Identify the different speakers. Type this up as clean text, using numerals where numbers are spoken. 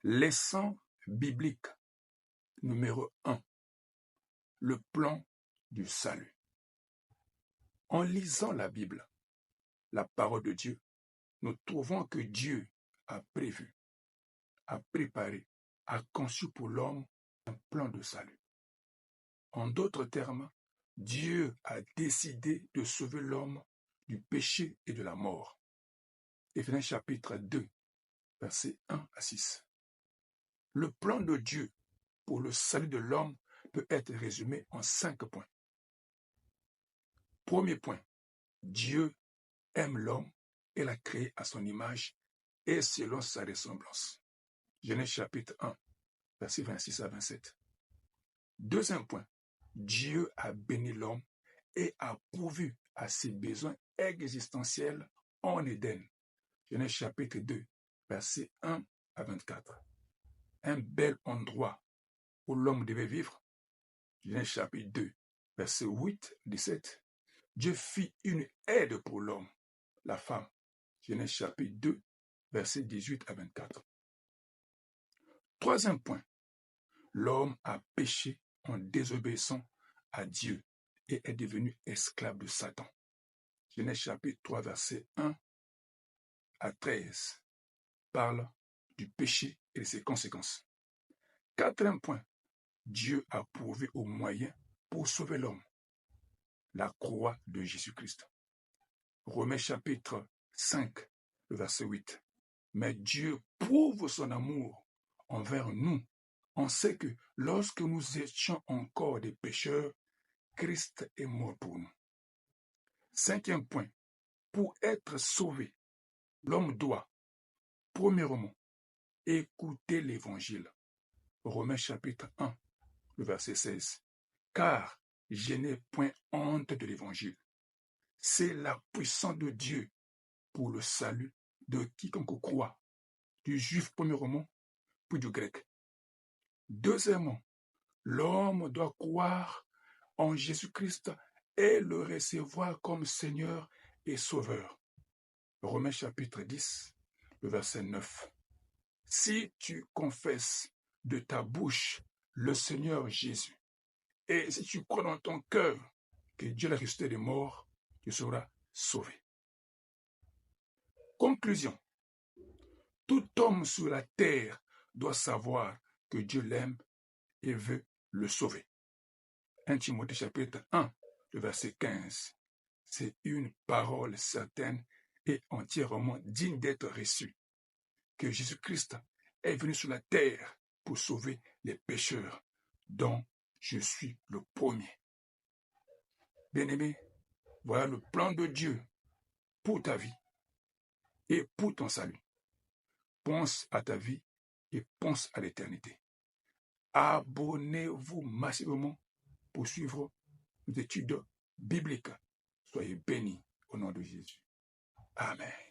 Speaker 1: Leçon biblique numéro 1. Le plan du salut. En lisant la Bible, la parole de Dieu, nous trouvons que Dieu a prévu, a préparé, a conçu pour l'homme un plan de salut. En d'autres termes, Dieu a décidé de sauver l'homme du péché et de la mort. Éphésiens chapitre 2, versets 1 à 6. Le plan de Dieu pour le salut de l'homme peut être résumé en 5 points. Premier point, Dieu aime l'homme et l'a créé à son image et selon sa ressemblance. Genèse chapitre 1, versets 26 à 27. Deuxième point, Dieu a béni l'homme et a pourvu à ses besoins existentiels en Éden. Genèse chapitre 2, versets 1 à 24. Un bel endroit où l'homme devait vivre. Genèse chapitre 2, versets 8 à 17. Dieu fit une aide pour l'homme, la femme. Genèse chapitre 2, versets 18 à 24. Troisième point, l'homme a péché en désobéissant à Dieu et est devenu esclave de Satan. Genèse chapitre 3, verset 1 à 13 parle du péché et de ses conséquences. Quatrième point, Dieu a pourvu aux moyens pour sauver l'homme, la croix de Jésus-Christ. Romains chapitre 5, le verset 8. Mais Dieu prouve son amour envers nous. On sait que lorsque nous étions encore des pécheurs, Christ est mort pour nous. Cinquième point, pour être sauvé, l'homme doit, premièrement, écouter l'évangile. Romains chapitre 1, le verset 16. Car je n'ai point honte de l'évangile. C'est la puissance de Dieu pour le salut de quiconque croit, du juif premièrement, puis du grec. Deuxièmement, l'homme doit croire en Jésus-Christ et le recevoir comme Seigneur et Sauveur. Romains chapitre 10, le verset 9. Si tu confesses de ta bouche le Seigneur Jésus, et si tu crois dans ton cœur que Dieu l'a ressuscité des morts, tu seras sauvé. Conclusion. Tout homme sur la terre doit savoir que Dieu l'aime et veut le sauver. 1 Timothée chapitre 1, le verset 15. C'est une parole certaine et entièrement digne d'être reçue. Que Jésus-Christ est venu sur la terre pour sauver les pécheurs, dont je suis le premier. Bien-aimé, voilà le plan de Dieu pour ta vie et pour ton salut. Pense à ta vie et pense à l'éternité. Abonnez-vous massivement pour suivre les études bibliques. Soyez bénis au nom de Jésus. Amen.